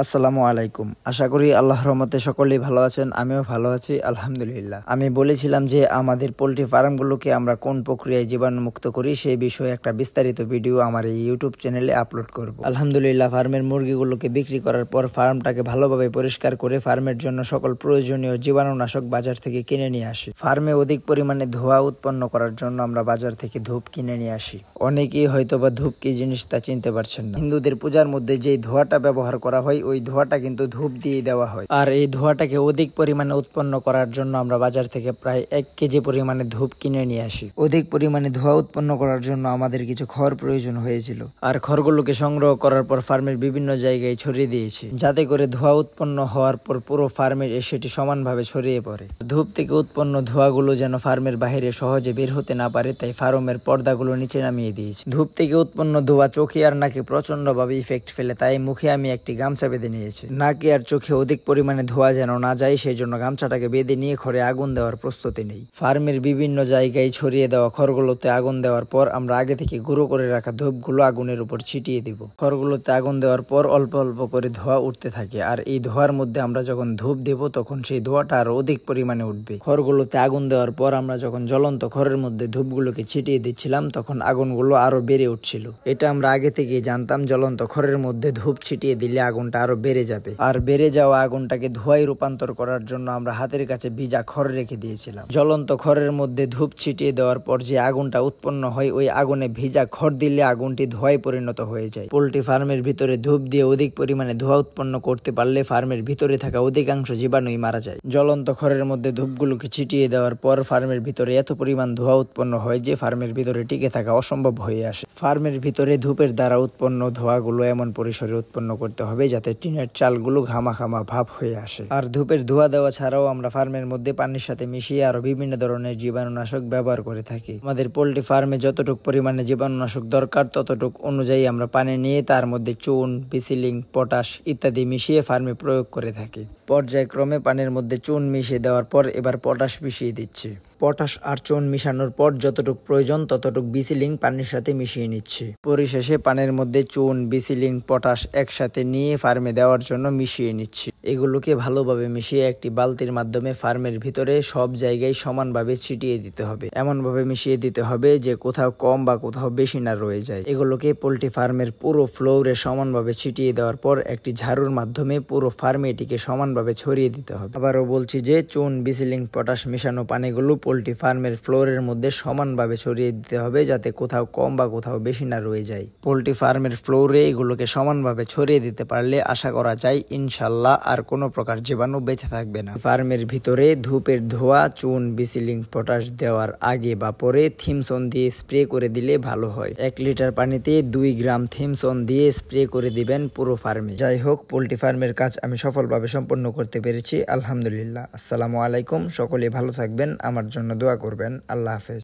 আসসালামু আলাইকুম। আশা করি আল্লাহর রহমতে সকলেই ভালো আছেন, আমিও ভালো আছি আলহামদুলিল্লাহ। আমি বলেছিলাম যে আমাদের পোল্ট্রি ফার্মগুলোকে আমরা কোন প্রক্রিয়ায় জীবাণুমুক্ত করি সেই বিষয়ে একটা বিস্তারিত ভিডিও আমার এই ইউটিউব চ্যানেলে আপলোড করব। আলহামদুলিল্লাহ, ফার্মের মুরগিগুলোকে বিক্রি করার পর ফার্মটাকে ভালোভাবে পরিষ্কার করে ফার্মের জন্য সকল প্রয়োজনীয় জীবাণুনাশক বাজার থেকে কিনে নিয়ে আসি। ফার্মে অধিক পরিমাণে ধোঁয়া উৎপন্ন করার জন্য আমরা বাজার থেকে ধূপ কিনে নিয়ে আসি। অনেকেই হয়তোবা ধূপ কি জিনিস তা চিনতে পারছেন না। হিন্দুদের পূজার মধ্যে যে ধোঁয়াটা ব্যবহার করা হয় ওই ধোঁয়াটা কিন্তু ধূপ দিয়ে দেওয়া হয়। আর এই ধোঁয়াটাকে অধিক পরিমাণে উৎপন্ন করার জন্য আমরা বাজার থেকে প্রায় 1 কেজি পরিমাণে ধূপ কিনে নিয়ে আসি। অধিক পরিমাণে ধোঁয়া উৎপন্ন করার জন্য আমাদের কিছু খড় প্রয়োজন হয়েছিল, আর খড়গুলোকে সংগ্রহ করার পর ফার্মের বিভিন্ন জায়গায় ছড়িয়ে দিয়েছি, যাতে করে ধোঁয়া উৎপন্ন হওয়ার পর পুরো ফার্মের সেটি সমানভাবে ছড়িয়ে পড়ে। ধূপ থেকে উৎপন্ন ধোঁয়াগুলো যেন ফার্মের বাইরে সহজে বের হতে না পারে, তাই ফার্মের পর্দাগুলো নিচে নামিয়ে দিয়েছি। ধূপ থেকে উৎপন্ন ধোঁয়া চোখে আর নাকে প্রচন্ডভাবে ইফেক্ট ফেলে, তাই মুখে আমি একটি গামছা বেঁধে নিয়েছি। নাকে আর চোখে অধিক পরিমাণে ধোঁয়া যেন না যায় সেই জন্য গামছাটাকে বেঁধে নিয়ে খড়ে আগুন দেওয়ার প্রস্তুতি নেই। ফার্মের বিভিন্ন জায়গায় ছড়িয়ে দেওয়া খড়গুলোতে আগুন দেওয়ার পর আমরা আগে থেকে গুঁড়ো করে রাখা ধূপগুলো আগুনের উপর ছিটিয়ে দিব। খড়গুলোতে আগুন দেওয়ার পর অল্প অল্প করে ধোঁয়া উঠতে থাকে, আর এই ধোঁয়ার মধ্যে আমরা যখন ধূপ দেব তখন সেই ধোঁয়াটা আরো অধিক পরিমাণে উঠবে। খড়গুলোতে আগুন দেওয়ার পর আমরা যখন জ্বলন্ত খড়ের মধ্যে ধূপগুলোকে ছিটিয়ে দিচ্ছিলাম তখন আগুনগুলো আরো বেড়ে উঠছিল। এটা আমরা আগে থেকেই জানতাম, জ্বলন্ত খড়ের মধ্যে ধূপ ছিটিয়ে দিলে আগুনটা আরো বেড়ে যাবে। আর বেড়ে যাওয়া আগুনটাকে ধোঁয়ায় রূপান্তর করার জন্য আমরা হাতের কাছে ভিজা খড় রেখে দিয়েছিলাম। জ্বলন্ত খড়ের মধ্যে ধূপ ছিটিয়ে দেওয়ার পর যে আগুনটা উৎপন্ন হয় ওই আগুনে ভিজা খড় দিলে আগুনটি ধোঁয়ায় পরিণত হয়ে যায়। পোল্ট্রি ফার্মের ভিতরে ধূপ দিয়ে অধিক পরিমাণে ধোঁয়া উৎপন্ন করতে পারলে ফার্মের ভিতরে থাকা অধিকাংশ জীবাণুই মারা যায়। জ্বলন্ত খড়ের মধ্যে ধূপগুলোকে ছিটিয়ে দেওয়ার পর ফার্মের ভিতরে এত পরিমাণ ধোঁয়া উৎপন্ন হয় যে ফার্মের ভিতরে টিকে থাকা অসম্ভব হয়ে আসে। ফার্মের ভিতরে ধূপের দ্বারা উৎপন্ন ধোঁয়াগুলো এমন পরিসরে উৎপন্ন করতে হবে যাতে টিনের চালগুলো ঘামা ভাব হয়ে আসে। আর ধূপের ধোঁয়া দেওয়া ছাড়াও আমরা ফার্মের মধ্যে পানির সাথে মিশিয়ে আরো বিভিন্ন ধরনের জীবাণুনাশক ব্যবহার করে থাকি। আমাদের পোল্ট্রি ফার্মে যতটুকু পরিমাণে জীবাণুনাশক দরকার ততটুকু অনুযায়ী আমরা পানি নিয়ে তার মধ্যে চুন, বিসিলিং, পটাশ ইত্যাদি মিশিয়ে ফার্মে প্রয়োগ করে থাকি। পর্যায়ক্রমে পানির মধ্যে চুন মিশিয়ে দেওয়ার পর এবার পটাশ মিশিয়ে দিচ্ছি। পটাশ আর চুন মিশানোর পর যতটুকু প্রয়োজন ততটুকু বিসিলিং পানির সাথে মিশিয়ে নিচ্ছি। পরিশেষে পানির মধ্যে চুন, বিসিলিং, পটাশ একসাথে নিয়ে ফার্মে দেওয়ার জন্য মিশিয়ে নিচ্ছি। এগুলোকে ভালোভাবে মিশিয়ে একটি বালতির মাধ্যমে ফার্মের ভিতরে সব জায়গায় সমানভাবে ছিটিয়ে দিতে হবে। এমনভাবে মিশিয়ে দিতে হবে যে কোথাও কম বা কোথাও বেশি না রয়ে যায়। এগুলোকে পোল্ট্রি ফার্মের পুরো ফ্লোরে সমানভাবে ছিটিয়ে দেওয়ার পর একটি ঝাড়ুর মাধ্যমে পুরো ফার্মে এটিকে সমানভাবে ছড়িয়ে দিতে হবে। আবারও বলছি যে চুন, বিসিলিং, পটাশ মিশানো পানিগুলো পোল্ট্রি ফার্মের ফ্লোরের মধ্যে সমানভাবে ছড়িয়ে দিতে হবে যাতে কোথাও কম বা কোথাও বেশি না রয়ে যায়। পোল্ট্রি ফার্মের ফ্লোরে এগুলোকে সমানভাবে ছড়িয়ে দিতে পারলে আশা করা যায় ইনশাল্লাহ আর কোনো প্রকার জীবাণু বেঁচে থাকবে না। ফার্মের ভিতরে ধূপের ধোঁয়া, চুন, বিসিলিং, পটাশ দেওয়ার আগে বা পরে থিমসন দিয়ে স্প্রে করে দিলে ভালো হয়। 1 লিটার পানিতে 2 গ্রাম থিমসন দিয়ে স্প্রে করে দিবেন পুরো ফার্মে। যাই হোক, পোল্ট্রি ফার্মের কাজ আমি সফলভাবে সম্পন্ন করতে পেরেছি আলহামদুলিল্লাহ। আসসালামু আলাইকুম। সকলে ভালো থাকবেন, আমার জন্য দোয়া করবেন। আল্লাহ হাফেজ।